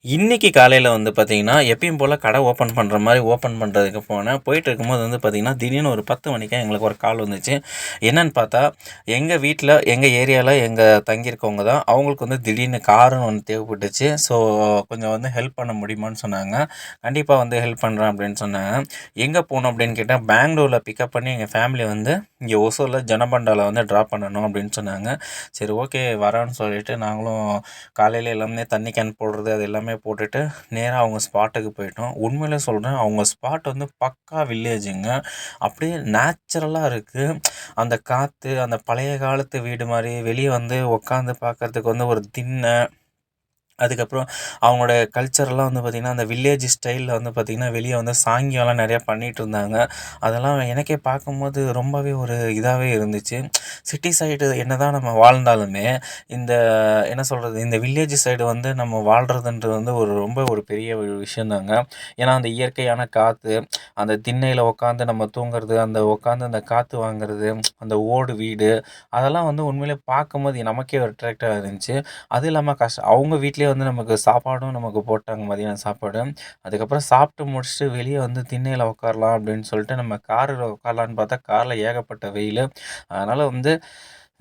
இன்னைக்கு காலையில வந்து பார்த்தீங்கன்னா, எப்பயும் போல கடை ஓப்பன் பண்ற மாரி ஓப்பன் பண்றதுக்கு போனேன். போயிட்டு இருக்கும்போது வந்து பார்த்தீங்கன்னா, திடீர்னு ஒரு 10 மணிக்கா எங்களுக்கு ஒரு கால் வந்துச்சு. என்னன்னு பார்த்தா, எங்க வீட்ல, எங்க ஏரியால எங்க தங்கியிருக்கவங்க தான். அவங்களுக்கு வந்து திடீர்னு காருன்னு ஒண்ணு தேவைப்பட்டுச்சு. ஸோ, கொஞ்சம் வந்து ஹெல்ப் பண்ண முடியுமான்னு சொன்னாங்க. கண்டிப்பா வந்து ஹெல்ப் பண்றேன் அப்படின்னு சொன்னாங்க. எங்க போணும் அப்படின்னு கேட்டா, பெங்களூர்ல பிக்கப் பண்ணி எங்க ஃபேமிலிய வந்து இங்க ஒசூர்ல ஜனபண்டால வந்து ட்ராப் பண்ணணும் அப்படின்னு சொன்னாங்க. சரி ஓகே வரேன்னு சொல்லிட்டு நாங்களும் காலையில எல்லாமே தண்ணி கேன் போடுறது அது எல்லாமே போட்டுட்டு நேரா அவங்க ஸ்பாட்டுக்கு போயிட்டோம். உண்மையிலே சொல்றேன் அவங்க ஸ்பாட் வந்து பக்கா வில்லேஜுங்க. அப்படியே நேச்சுரலா இருக்கு. அந்த காத்து, அந்த பழைய காலத்து வீடு மாரி வெளிய வந்து உட்காந்து பார்க்கறதுக்கு வந்து ஒரு திண்ண அதுக்கப்புறம் அவங்களோட கல்ச்சர்லாம் வந்து பார்த்திங்கன்னா, அந்த வில்லேஜ் ஸ்டைல்ல வந்து பார்த்திங்கன்னா, வெளிய வந்து சாங்கியம்லாம் நெறையா பண்ணிட்டுருந்தாங்க. அதெல்லாம் எனக்கே பார்க்கும்போது ரொம்பவே ஒரு இதாவே இருந்துச்சு. சிட்டி சைடு என்னதான் நம்ம வாழ்ந்தாலுமே, இந்த என்ன சொல்றது, இந்த வில்லேஜ் சைடு வந்து நம்ம வாழ்றதுன்றது வந்து ரொம்ப ஒரு பெரிய ஒரு விஷயம் தாங்க. ஏன்னா, அந்த இயற்கையான காத்து, அந்த திண்ணையில உட்காந்து நம்ம தூங்குறது, அந்த உட்காந்து அந்த காத்து வாங்குறது, அந்த ஓடு வீடு, அதெல்லாம் வந்து உண்மையிலே பார்க்கும்போது நமக்கே ஒரு அட்ராக்டிவா இருந்துச்சு. அதுவும் இல்லாம அவங்க வீட்லயே வந்து நமக்கு சாப்பாடும் நமக்கு போட்டாங்க மதியானம் சாப்பாடு. அதுக்கப்புறம் சாப்பிட்டு முடிச்சுட்டு வெளிய வந்து திண்ணையில உட்காரலாம் அப்படின்னு சொல்லிட்டு நம்ம காருல உட்காரலான்னு பார்த்தா, கார்ல ஏகப்பட்ட வெயிலு. அதனால வந்து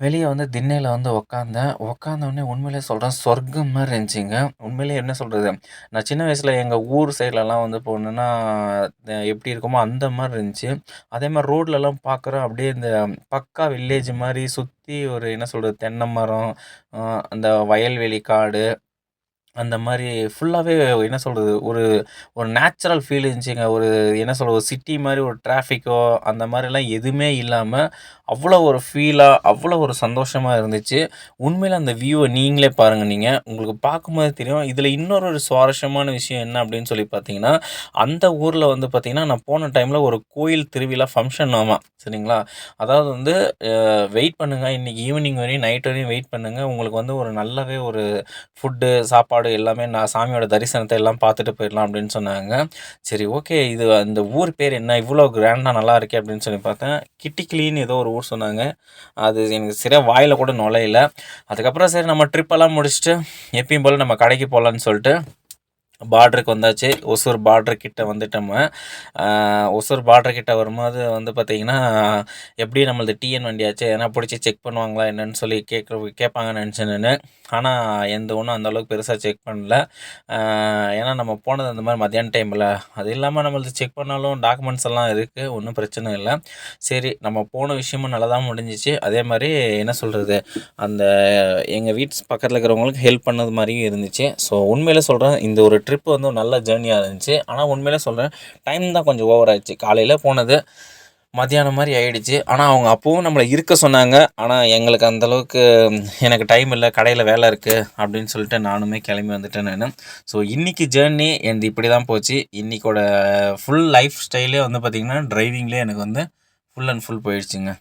வெளிய வந்து திண்ணையில வந்து உட்காந்தேன். உட்காந்தோனே உண்மையிலேயே சொல்றேன் சொர்க்கம் மாரி இருந்துச்சுங்க. உண்மையிலேயே என்ன சொல்றது, நான் சின்ன வயசுல எங்க ஊர் சைட்லலாம் வந்து போனேன்னா, எப்படி இருக்குமோ அந்த மாரி இருந்துச்சு. அதேமாரி ரோட்லலாம் பார்க்குறோம் அப்படியே இந்த பக்கா வில்லேஜ் மாரி சுத்தி ஒரு என்ன சொல்றது, தென்னை மரம், அ அந்த வயல்வெளி காடு அந்த மாரி ஃபுல்லாவே என்ன சொல்றது, ஒரு ஒரு நேச்சுரல் ஃபீல் இருந்துச்சுங்க. ஒரு என்ன சொல்றது, ஒரு சிட்டி மாரி ஒரு டிராஃபிக்கோ அந்த மாரிலாம் எதுவுமே இல்லாம, அவ்வளோ ஒரு ஃபீலா, அவ்வளோ ஒரு சந்தோஷமா இருந்துச்சு. உண்மையில அந்த வியூவ நீங்களே பாருங்க நீங்க. உங்களுக்கு பார்க்கும்போதே தெரியும். இதில இன்னொரு ஒரு சுவாரஸ்யமான விஷயம் என்ன அப்படின்னு சொல்லி பார்த்தீங்கன்னா, அந்த ஊர்ல வந்து பார்த்தீங்கன்னா, நான் போன டைம்ல ஒரு கோயில் திருவிழா ஃபங்ஷனாமா சரிங்களா? அதாவது வந்து வெயிட் பண்ணுங்க. இன்னைக்கு ஈவினிங் வரையும், நைட் வரையும் வெயிட் பண்ணுங்க. உங்களுக்கு வந்து ஒரு நல்லாவே ஒரு ஃபுட்டு, சாப்பாடு எல்லாமே நான் சாமியோட தரிசனத்த எல்லாம் பார்த்துட்டு போயிடலாம் அப்படின்னு சொன்னாங்க. சரி ஓகே. இது அந்த ஊர் பேர் என்ன? இவ்வளோ கிராண்டா நல்லா இருக்கே அப்படின்னு சொல்லி பார்த்தேன். கிட்டிக்கிளின்னு ஏதோ ஒரு ஊர் சொன்னாங்க. அது எனக்கு சரியா வாயில கூட நுழையல. அதுக்கப்புறம் சரி நம்ம ட்ரிப்பெல்லாம் முடிச்சுட்டு, எப்பயும் போல நம்ம கடைக்கு போலான்னு சொல்லிட்டு பார்டருக்கு வந்தாச்சு. ஒசூர் பார்டர் கிட்ட வந்துட்டோம. அ ஒசூர் பார்டர் கிட்ட வரும்போது வந்து பார்த்தீங்கன்னா, எப்படியும் நம்மளது டிஎன் வண்டியாச்சே, எதனா புடிச்சு செக் பண்ணுவாங்களா என்னன்னு சொல்லி கேட்பாங்கன்னு நெனச்சேன் நானு. ஆனா, எந்த ஒண்ணும் அந்த அளவுக்கு பெருசா செக் பண்ணல. அ ஏன்னா நம்ம போனது அந்த மாரி மத்தியான டைம்ல. அது இல்லாம நம்மளது செக் பண்ணாலும் டாக்குமெண்ட்ஸ் எல்லாம் இருக்கு. ஒண்ணும் பிரச்சனை இல்ல. சரி நம்ம போன விஷயமும் நல்லா தான் முடிஞ்சுச்சு. அதே மாரி என்ன சொல்றது, அந்த எங்க வீட்டு பக்கத்துல இருக்கிறவங்களுக்கு ஹெல்ப் பண்ணது மாரியும் இருந்துச்சு. ஸோ உண்மையிலே சொல்றேன், இந்த ஒரு ட்ரிப் வந்து நல்ல ஜேர்னியா இருந்துச்சு. ஆனா உண்மையிலே சொல்றேன், டைம் தான் கொஞ்சம் ஓவர் ஆயிடுச்சு. காலையில போனது, மதியானம் மாரி ஆயிடுச்சு. ஆனா அவங்க அப்பவும் நம்மள இருக்க சொன்னாங்க. ஆனா எங்களுக்கு அந்த அளவுக்கு எனக்கு டைம் இல்ல, கடையில வேலை இருக்கு அப்படின்னு சொல்லிட்டு நானுமே கிளம்பி வந்துட்டேன் நானு. ஸோ இன்னைக்கு ஜேர்னி என்து இப்படி தான் போச்சு. இன்னைக்கோட ஃபுல் லைஃப் ஸ்டைலே வந்து பார்த்தீங்கன்னா, டிரைவிங்லயே எனக்கு வந்து ஃபுல் அண்ட் ஃபுல் போயிடுச்சுங்க.